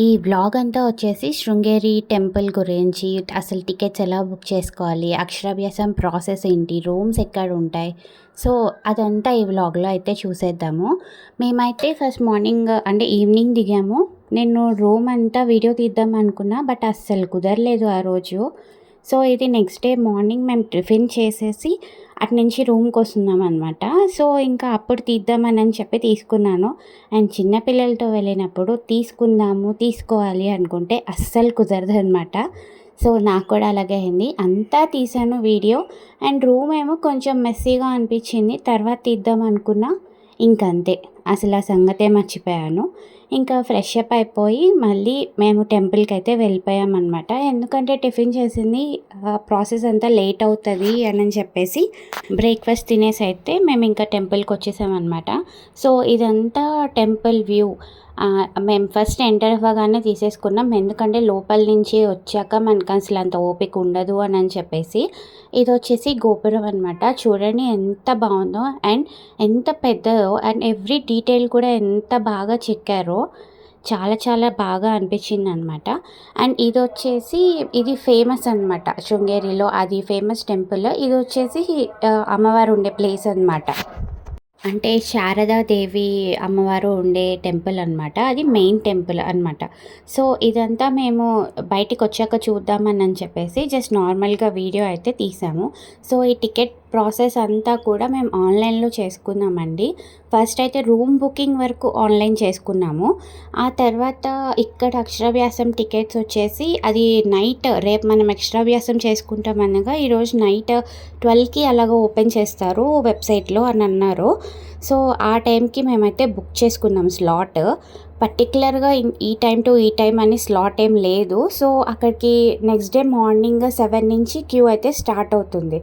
ఈ వ్లాగ్ అంతా వచ్చేసి శృంగేరి టెంపుల్ గురించి, అసలు టికెట్స్ ఎలా బుక్ చేసుకోవాలి, అక్షరాభ్యాసం ప్రాసెస్ ఏంటి, రూమ్స్ ఎక్కడ ఉంటాయి, సో అదంతా ఈ వ్లాగ్లో అయితే చూసేద్దాము. మేమైతే ఫస్ట్ మార్నింగ్ అంటే ఈవినింగ్ దిగాము. నేను రూమ్ అంతా వీడియో తీద్దాం అనుకున్నా, బట్ అస్సలు కుదరలేదు ఆ రోజు. సో ఇది నెక్స్ట్ డే మార్నింగ్ మేము టిఫిన్ చేసేసి అటు నుంచి రూమ్కి వస్తున్నాం అనమాట. సో ఇంకా అప్పుడు తీద్దామని చెప్పి తీసుకున్నాను. అండ్ చిన్నపిల్లలతో వెళ్ళినప్పుడు తీసుకోవాలి అనుకుంటే అస్సలు కుదరదు అనమాట. సో నాకు కూడా అలాగే అయింది. అంతా తీసాను వీడియో. అండ్ రూమ్ ఏమో కొంచెం మెస్సీగా అనిపించింది. తర్వాత తీద్దాం అనుకున్నా, ఇంకంతే, అసలు ఆ సంగతే మర్చిపోయాను. ఇంకా ఫ్రెష్ అప్ అయిపోయి మళ్ళీ మేము టెంపుల్కి అయితే వెళ్ళిపోయామన్నమాట. ఎందుకంటే టిఫిన్ చేసింది ప్రాసెస్ అంతా లేట్ అవుతుంది అని చెప్పేసి బ్రేక్ఫాస్ట్ తినేసి అయితే మేము ఇంకా టెంపుల్కి వచ్చేసామన్నమాట. సో ఇదంతా టెంపుల్ వ్యూ. మేము ఫస్ట్ ఎంటర్ అవ్వగానే తీసేసుకున్నాం, ఎందుకంటే లోపల నుంచి వచ్చాక మనకు అసలు అంత ఓపిక ఉండదు అని చెప్పేసి. ఇది వచ్చేసి గోపురం అనమాట. చూడండి ఎంత బాగుందో అండ్ ఎంత పెద్దదో, అండ్ ఎవ్రీ డీటెయిల్ కూడా ఎంత బాగా చెక్కారో, చాలా చాలా బాగా అనిపించింది అనమాట. అండ్ ఇది వచ్చేసి ఇది ఫేమస్ అనమాట శృంగేరిలో, అది ఫేమస్ టెంపుల్. ఇది వచ్చేసి అమ్మవారు ఉండే ప్లేస్ అనమాట. అంటే శారదాదేవి అమ్మవారు ఉండే టెంపుల్ అనమాట. అది మెయిన్ టెంపుల్ అనమాట. సో ఇదంతా మేము బయటికి వచ్చాక చూద్దామని చెప్పేసి జస్ట్ నార్మల్గా వీడియో అయితే తీసాము. సో ఈ టికెట్ ప్రాసెస్ అంతా కూడా మేము ఆన్లైన్లో చేసుకున్నామండి. ఫస్ట్ అయితే రూమ్ బుకింగ్ వరకు ఆన్లైన్ చేసుకున్నాము. ఆ తర్వాత ఇక్కడ అక్షరాభ్యాసం టికెట్స్ వచ్చేసి అది నైట్, రేపు మనం అక్షరాభ్యాసం చేసుకుంటామనగా ఈరోజు నైట్ 12కి అలాగ ఓపెన్ చేస్తారు వెబ్సైట్లో అని అన్నారు. సో ఆ టైంకి మేమైతే బుక్ చేసుకున్నాం స్లాట్. పర్టికులర్గా ఈ టైం టు ఈ టైం అని స్లాట్ ఏం లేదు. సో అక్కడికి నెక్స్ట్ డే మార్నింగ్ 7 నుంచి క్యూ అయితే స్టార్ట్ అవుతుంది.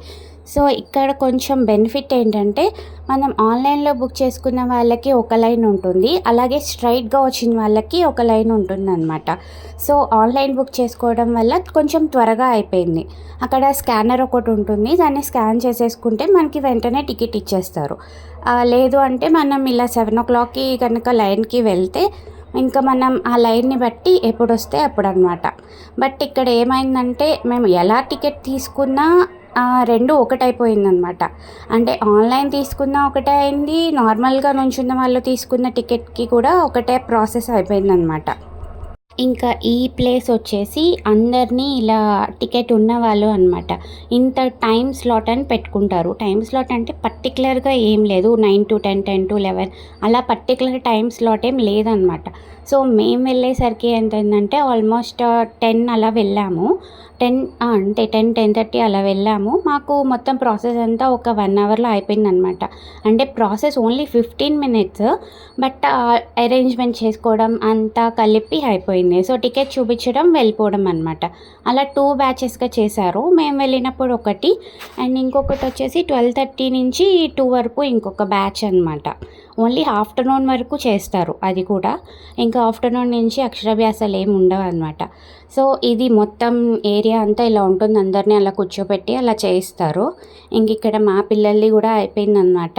సో ఇక్కడ కొంచెం బెనిఫిట్ ఏంటంటే, మనం ఆన్లైన్లో బుక్ చేసుకున్న వాళ్ళకి ఒక లైన్ ఉంటుంది, అలాగే స్ట్రైట్గా వచ్చిన వాళ్ళకి ఒక లైన్ ఉంటుందన్నమాట. సో ఆన్లైన్ బుక్ చేసుకోవడం వల్ల కొంచెం త్వరగా అయిపోయింది. అక్కడ స్కానర్ ఒకటి ఉంటుంది, దాన్ని స్కాన్ చేసేసుకుంటే మనకి వెంటనే టికెట్ ఇచ్చేస్తారు. లేదు అంటే మనం ఇలా 7 o'clockకి కనుక లైన్కి వెళ్తే ఇంకా మనం ఆ లైన్ని బట్టి ఎప్పుడు వస్తే అప్పుడు అనమాట. బట్ ఇక్కడ ఏమైందంటే, మేము ఎలా టికెట్ తీసుకున్నా రెండు ఒకటైపోయిందనమాట. అంటే ఆన్లైన్ తీసుకున్న ఒకటే అయింది, నార్మల్గా నుంచున్న వాళ్ళు తీసుకున్న టికెట్కి కూడా ఒకటే ప్రాసెస్ అయిపోయిందనమాట. ఇంకా ఈ ప్లేస్ వచ్చేసి అందరినీ ఇలా టికెట్ ఉన్నవాళ్ళు అనమాట. ఇంత టైం స్లాట్ అని పెట్టుకుంటారు. టైం స్లాట్ అంటే పర్టికులర్గా ఏం లేదు, 9 to 10, 10 to 11 అలా పర్టికులర్ టైం స్లాట్ ఏం లేదనమాట. సో మేము వెళ్ళేసరికి ఏంటంటే ఆల్మోస్ట్ 10 అలా వెళ్ళాము. 10 అంటే 10:30 అలా వెళ్ళాము. మాకు మొత్తం ప్రాసెస్ అంతా ఒక 1 అవర్లో అయిపోయిందనమాట. అంటే process only 15 minutes, but arrangement చేసుకోవడం అంతా కలిపి అయిపోయింది. సో టికెట్ చూపించడం, వెళ్ళిపోవడం అనమాట. అలా 2 బ్యాచెస్గా చేశారు. మేము వెళ్ళినప్పుడు ఒకటి, అండ్ ఇంకొకటి వచ్చేసి 12:30 నుంచి 2 వరకు ఇంకొక బ్యాచ్ అనమాట. ఓన్లీ ఆఫ్టర్నూన్ వరకు చేస్తారు అది కూడా. ఇంకా ఆఫ్టర్నూన్ నుంచి అక్షరాభ్యాసాలు ఏమి ఉండవు అనమాట. సో ఇది మొత్తం ఏరియా అంతా ఇలా ఉంటుంది, అందరినీ అలా కూర్చోపెట్టి అలా చేయిస్తారు. ఇంక ఇక్కడ మా పిల్లల్ని కూడా అయిపోయిందనమాట.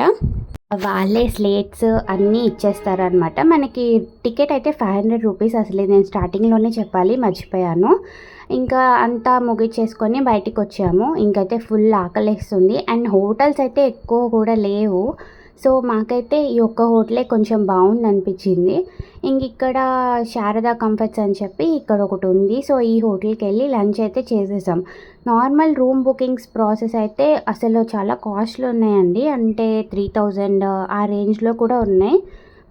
వాళ్ళే స్లేట్స్ అన్నీ ఇచ్చేస్తారనమాట. మనకి టికెట్ అయితే 500 రూపీస్. అసలు నేను స్టార్టింగ్లోనే చెప్పాలి, మర్చిపోయాను. ఇంకా అంతా ముగిచ్చేసుకొని బయటికి వచ్చాము. ఇంకైతే ఫుల్ ఆకలేస్తుంది. అండ్ హోటల్స్ అయితే ఎక్కువ కూడా లేవు. సో మాకైతే ఈ ఒక్క హోటలే కొంచెం బాగుంది అనిపించింది. ఇంక ఇక్కడ శారదా కంఫర్ట్స్ అని చెప్పి ఇక్కడ ఒకటి ఉంది. సో ఈ హోటల్కి వెళ్ళి లంచ్ అయితే చేసేసాం. నార్మల్ రూమ్ బుకింగ్స్ ప్రాసెస్ అయితే అసలు చాలా కాస్ట్లు ఉన్నాయండి. అంటే 3000 ఆ రేంజ్లో కూడా ఉన్నాయి.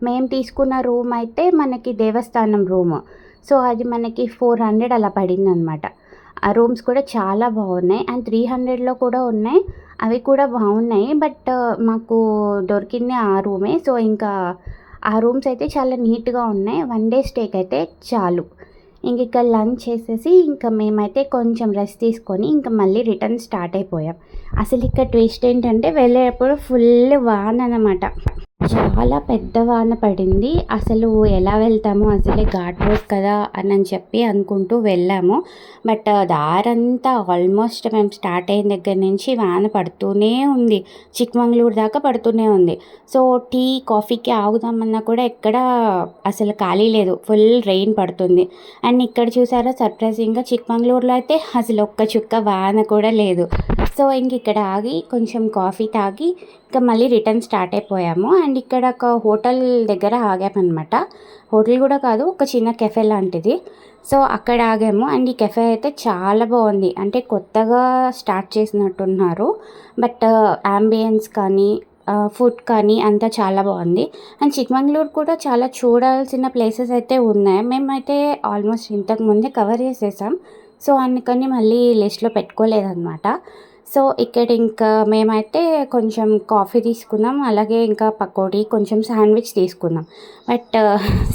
మేము తీసుకున్న రూమ్ అయితే మనకి దేవస్థానం రూమ్. సో అది మనకి 400 అలా పడిందనమాట. ఆ రూమ్స్ కూడా చాలా బాగున్నాయి. అండ్ 300లో కూడా ఉన్నాయి, అవి కూడా బాగున్నాయి. బట్ మాకు దొరికింది ఆ రూమే. సో ఇంకా ఆ రూమ్స్ అయితే చాలా నీట్గా ఉన్నాయి. 1 day స్టేకి అయితే చాలు. ఇంక ఇక్కడ లంచ్ చేసేసి ఇంకా మేమైతే కొంచెం రెస్ట్ తీసుకొని ఇంకా మళ్ళీ రిటర్న్ స్టార్ట్ అయిపోయాం. అసలు ఇక్కడ ట్విస్ట్ ఏంటంటే వెళ్ళేటప్పుడు ఫుల్ వాన అనమాట. చాలా పెద్ద వాన పడింది. అసలు ఎలా వెళ్తాము, అసలే ఘాట్ రోడ్ కదా అని చెప్పి అనుకుంటూ వెళ్ళాము. బట్ దారంతా ఆల్మోస్ట్ మేము స్టార్ట్ అయిన దగ్గర నుంచి వాన పడుతూనే ఉంది. చిక్మంగళూరు దాకా పడుతూనే ఉంది. సో టీ, కాఫీకి ఆగుదామన్నా కూడా ఎక్కడ అసలు ఖాళీ లేదు. ఫుల్ రెయిన్ పడుతుంది. అండ్ ఇక్కడ చూసారా సర్ప్రైజింగ్‌గా చిక్మంగళూరులో అయితే అసలు ఒక్క చుక్క వాన కూడా లేదు. సో ఇంక ఇక్కడ ఆగి కొంచెం కాఫీ తాగి ఇంకా మళ్ళీ రిటర్న్ స్టార్ట్ అయిపోయాము. అండ్ ఇక్కడ ఒక హోటల్ దగ్గర ఆగామన్నమాట. హోటల్ కూడా కాదు, ఒక చిన్న కెఫే లాంటిది. సో అక్కడ ఆగాము. అండ్ ఈ కెఫే అయితే చాలా బాగుంది. అంటే కొత్తగా స్టార్ట్ చేసినట్టున్నారు. బట్ యాంబియన్స్ కానీ ఫుడ్ కానీ అంతా చాలా బాగుంది. అండ్ చిక్మంగళూరు కూడా చాలా చూడాల్సిన ప్లేసెస్ అయితే ఉన్నాయి. మేమైతే ఆల్మోస్ట్ ఇంతకు ముందే కవర్ చేసేసాం. సో అందుకని మళ్ళీ లిస్ట్లో పెట్టుకోలేదన్నమాట. సో ఇక్కడ ఇంకా మేమైతే కొంచెం కాఫీ తీసుకున్నాం. అలాగే ఇంకా పకోడీ, కొంచెం శాండ్విచ్ తీసుకున్నాం. బట్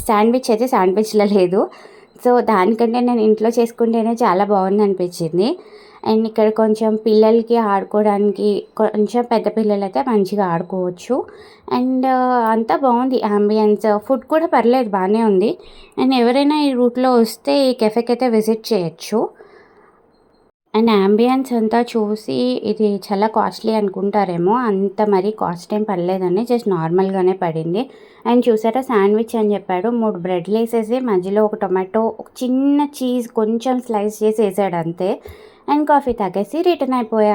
శాండ్విచ్ అయితే శాండ్విచ్‌లా లేదు. సో దానికంటే నేను ఇంట్లో చేసుకుంటేనే చాలా బాగుందనిపించింది. అండ్ ఇక్కడ కొంచెం పిల్లలకి ఆడుకోవడానికి, కొంచెం పెద్ద పిల్లలైతే మంచిగా ఆడుకోవచ్చు. అండ్ అంతా బాగుంది యాంబియన్స్. ఫుడ్ కూడా పర్లేదు, బాగానే ఉంది. అండ్ ఎవరైనా ఈ రూట్లో వస్తే ఈ కెఫేకి అయితే విజిట్ చేయొచ్చు. అండ్ యాంబియన్స్ అంతా చూసి ఇది చాలా కాస్ట్లీ అనుకుంటారేమో, అంత మరీ కాస్ట్ ఏం పడలేదండి. జస్ట్ నార్మల్గానే పడింది. అండ్ చూసారా శాండ్విచ్ అని చెప్పాడు. 3 బ్రెడ్లు వేసేసి మధ్యలో ఒక టొమాటో, ఒక చిన్న చీజ్ కొంచెం స్లైస్ చేసి వేసాడు అంతే. అండ్ కాఫీ తాగేసి రిటర్న్ అయిపోయాం.